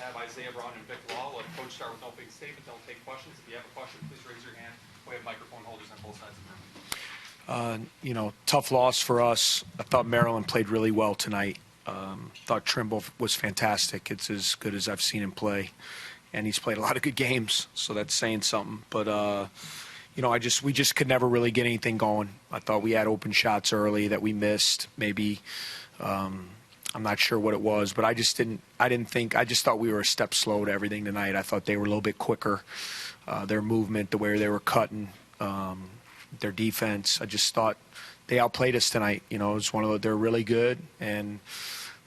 have Isaiah Braun and Vic Law. Let Coach start with an opening statement. They'll take questions. If you have a question, please raise your hand. We have microphone holders on both sides of the room. Tough loss for us. I thought Maryland played really well tonight. Thought Trimble was fantastic. It's as good as I've seen him play. And he's played a lot of good games, so that's saying something. But, we just could never really get anything going. I thought we had open shots early that we missed. Maybe I'm not sure what it was, but I just thought we were a step slow to everything tonight. I thought they were a little bit quicker. Their movement, the way they were cutting, their defense. I just thought they outplayed us tonight. It was they're really good, and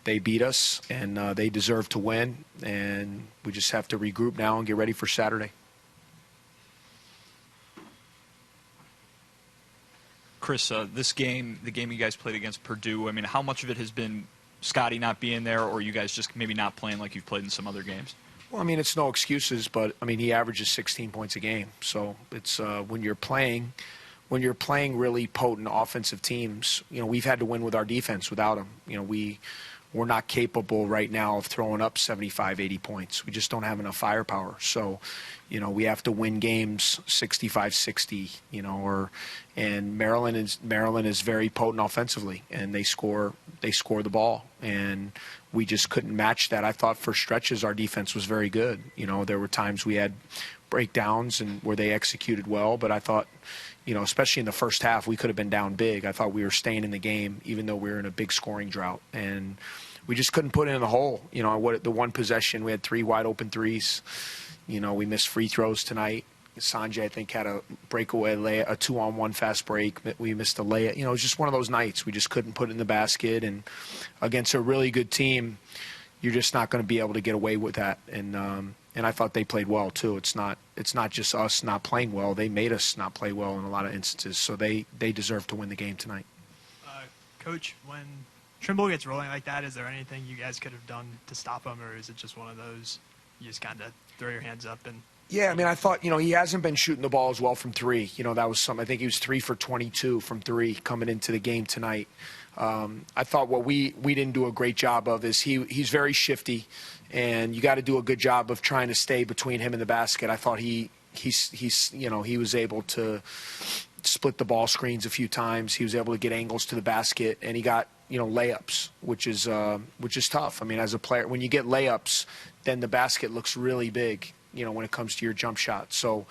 they beat us, and they deserve to win. And we just have to regroup now and get ready for Saturday. Chris, this game, the game you guys played against Purdue, I mean, how much of it has been Scotty not being there, or you guys just maybe not playing like you've played in some other games? Well, I mean, it's no excuses, but, I mean, he averages 16 points a game. So it's when you're playing really potent offensive teams, we've had to win with our defense without him. We're not capable right now of throwing up 75, 80 points. We just don't have enough firepower. So, we have to win games 65-60, and Maryland is very potent offensively, and they score the ball, and we just couldn't match that. I thought for stretches our defense was very good. There were times we had breakdowns and where they executed well, but I thought, especially in the first half, we could have been down big. I thought we were staying in the game, even though we were in a big scoring drought, and we just couldn't put it in the hole. The one possession, we had 3 wide open threes. We missed free throws tonight. Sanjay, I think, had a breakaway layup, a 2-on-1 fast break. We missed a layup. It was just one of those nights. We just couldn't put it in the basket. And against a really good team, you're just not going to be able to get away with that. And I thought they played well too. It's not just us not playing well. They made us not play well in a lot of instances. So they deserve to win the game tonight. Coach, when Trimble gets rolling like that, is there anything you guys could have done to stop him, or is it just one of those you just kind of throw your hands up and? Yeah, I mean, I thought, he hasn't been shooting the ball as well from three. That was I think he was 3 for 22 from three coming into the game tonight. I thought what we didn't do a great job of is he's very shifty, and you got to do a good job of trying to stay between him and the basket. I thought he was able to split the ball screens a few times. He was able to get angles to the basket, and he got layups, which is tough. I mean, as a player, when you get layups, then the basket looks really big, when it comes to your jump shot. So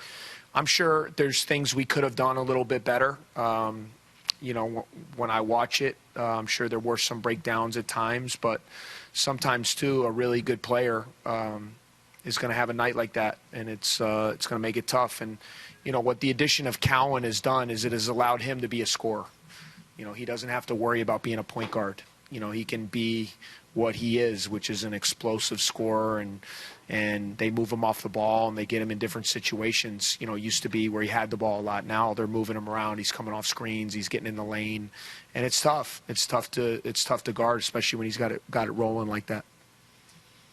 I'm sure there's things we could have done a little bit better. When I watch it, I'm sure there were some breakdowns at times, but sometimes too, a really good player is going to have a night like that, and it's going to make it tough. And what the addition of Cowan has done is it has allowed him to be a scorer. He doesn't have to worry about being a point guard. He can be what he is, which is an explosive scorer, and they move him off the ball and they get him in different situations. It used to be where he had the ball a lot. Now they're moving him around. He's coming off screens. He's getting in the lane, and it's tough. It's tough to guard, especially when he's got it rolling like that.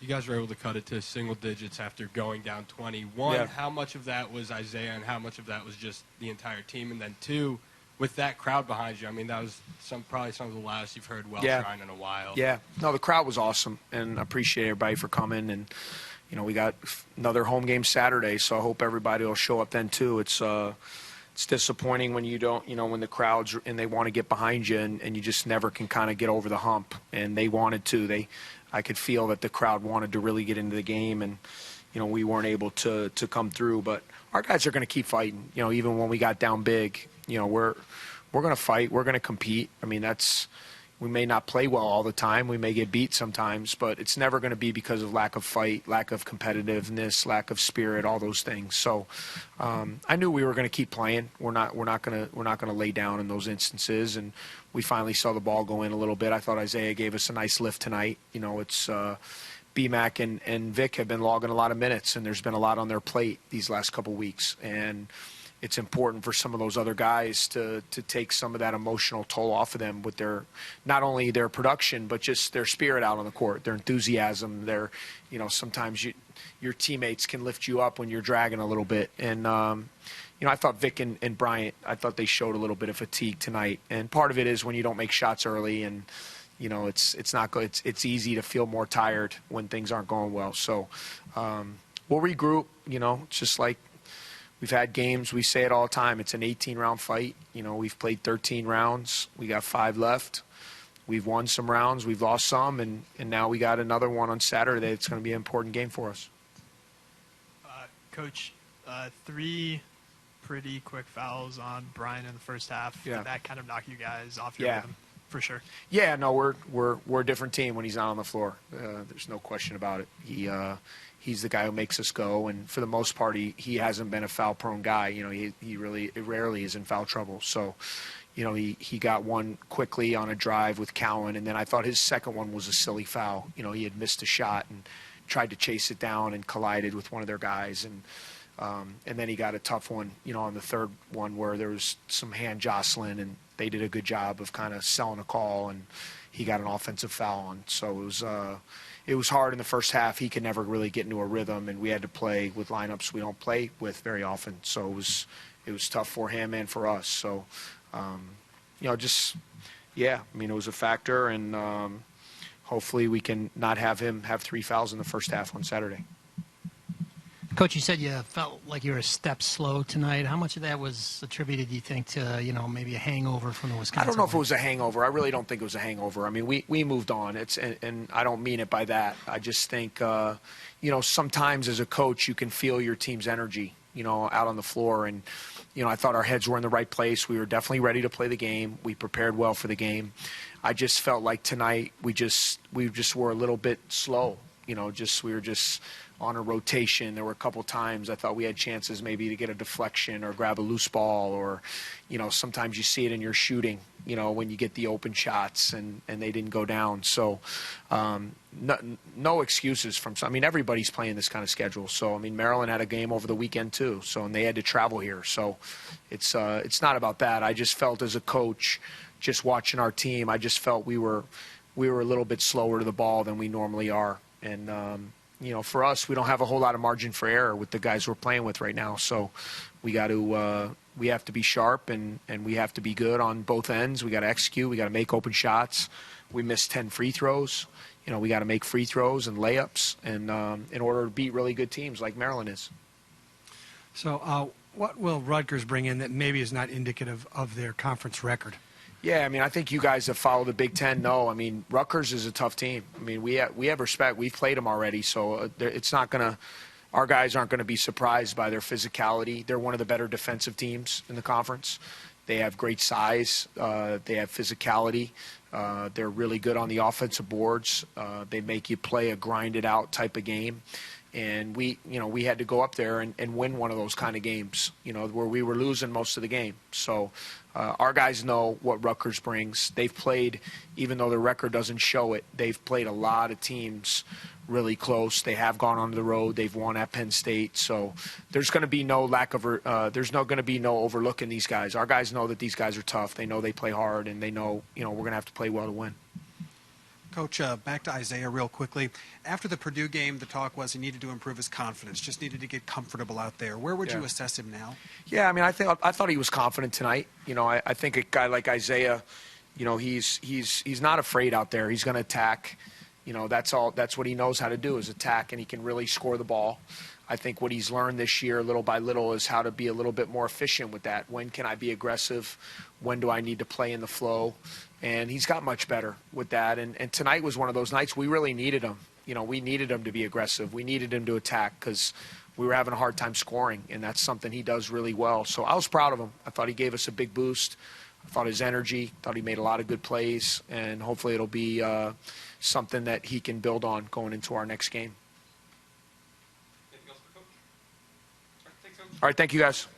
You guys were able to cut it to single digits after going down 21. Yeah. How much of that was Isaiah, and how much of that was just the entire team? And then 2, with that crowd behind you, I mean, that was probably some of the loudest you've heard Welsh Shrine in a while. Yeah. No, the crowd was awesome, and I appreciate everybody for coming. And, we got another home game Saturday, so I hope everybody will show up then too. It's disappointing when you don't, when the crowd's and they want to get behind you, and you just never can kind of get over the hump. And they wanted to. I could feel that the crowd wanted to really get into the game, and, we weren't able to come through. But our guys are going to keep fighting. Even when we got down big, we're going to fight. We're going to compete. I mean, we may not play well all the time. We may get beat sometimes, but it's never going to be because of lack of fight, lack of competitiveness, lack of spirit, all those things. So I knew we were going to keep playing. We're not going to lay down in those instances, and we finally saw the ball go in a little bit. I thought Isaiah gave us a nice lift tonight. It's BMAC and Vic have been logging a lot of minutes, and there's been a lot on their plate these last couple weeks, and it's important for some of those other guys to take some of that emotional toll off of them with their, not only their production, but just their spirit out on the court, their enthusiasm, sometimes your teammates can lift you up when you're dragging a little bit. And, I thought Vic and Bryant, I thought they showed a little bit of fatigue tonight. And part of it is when you don't make shots early, and, it's not good. It's easy to feel more tired when things aren't going well. So we'll regroup. It's just like we've had games. We say it all the time. It's an 18-round fight. We've played 13 rounds. We got 5 left. We've won some rounds. We've lost some, and now we got another one on Saturday. It's going to be an important game for us. Coach, 3 pretty quick fouls on Brian in the first half. Yeah. Did that kind of knock you guys off your Yeah. rhythm? For sure. Yeah, no, we're a different team when he's not on the floor. There's no question about it. He's the guy who makes us go, and for the most part, he hasn't been a foul-prone guy. He really rarely is in foul trouble. So, he got one quickly on a drive with Cowan, and then I thought his second one was a silly foul. He had missed a shot and tried to chase it down and collided with one of their guys, and then he got a tough one, on the third one where there was some hand jostling, and they did a good job of kind of selling a call, and he got an offensive foul on. So it was hard in the first half. He could never really get into a rhythm, and we had to play with lineups we don't play with very often. So it was tough for him and for us. So, it was a factor, and hopefully we can not have him have 3 fouls in the first half on Saturday. Coach, you said you felt like you were a step slow tonight. How much of that was attributed, do you think, to maybe a hangover from the Wisconsin? I don't know if it was a hangover. I really don't think it was a hangover. I mean, we moved on. And I don't mean it by that. I just think, sometimes as a coach you can feel your team's energy, out on the floor. And, I thought our heads were in the right place. We were definitely ready to play the game. We prepared well for the game. I just felt like tonight we just were a little bit slow. We were just on a rotation. There were a couple times I thought we had chances maybe to get a deflection or grab a loose ball, or, sometimes you see it in your shooting, when you get the open shots and they didn't go down. So no excuses from some. I mean, everybody's playing this kind of schedule. So, I mean, Maryland had a game over the weekend too. So, and they had to travel here. So it's not about that. I just felt as a coach, just watching our team, I just felt we were a little bit slower to the ball than we normally are. And, for us, we don't have a whole lot of margin for error with the guys we're playing with right now. So we have to be sharp, and we have to be good on both ends. We got to execute. We got to make open shots. We missed 10 free throws. We got to make free throws and layups, and in order to beat really good teams like Maryland is. So what will Rutgers bring in that maybe is not indicative of their conference record? Yeah, I mean, I think you guys have followed the Big Ten know. I mean, Rutgers is a tough team. I mean, we have respect. We've played them already, so it's not going to – our guys aren't going to be surprised by their physicality. They're one of the better defensive teams in the conference. They have great size. They have physicality. They're really good on the offensive boards. They make you play a grinded-out type of game. And we had to go up there and win one of those kind of games, where we were losing most of the game. So our guys know what Rutgers brings. They've played, even though their record doesn't show it, they've played a lot of teams really close. They have gone on the road. They've won at Penn State. So there's going to be no going to be no overlooking these guys. Our guys know that these guys are tough. They know they play hard, and they know, we're going to have to play well to win. Coach, back to Isaiah real quickly. After the Purdue game, the talk was he needed to improve his confidence, just needed to get comfortable out there. Where would you assess him now? Yeah, I mean, I thought he was confident tonight. I think a guy like Isaiah, he's not afraid out there. He's going to attack. That's what he knows how to do, is attack, and he can really score the ball. I think what he's learned this year, little by little, is how to be a little bit more efficient with that. When can I be aggressive? When do I need to play in the flow? And he's got much better with that. And tonight was one of those nights we really needed him. We needed him to be aggressive. We needed him to attack because we were having a hard time scoring, and that's something he does really well. So I was proud of him. I thought he gave us a big boost. I thought his energy, thought he made a lot of good plays, and hopefully it'll be something that he can build on going into our next game. Anything else for Coach? All right, thanks, Coach. All right, thank you, guys.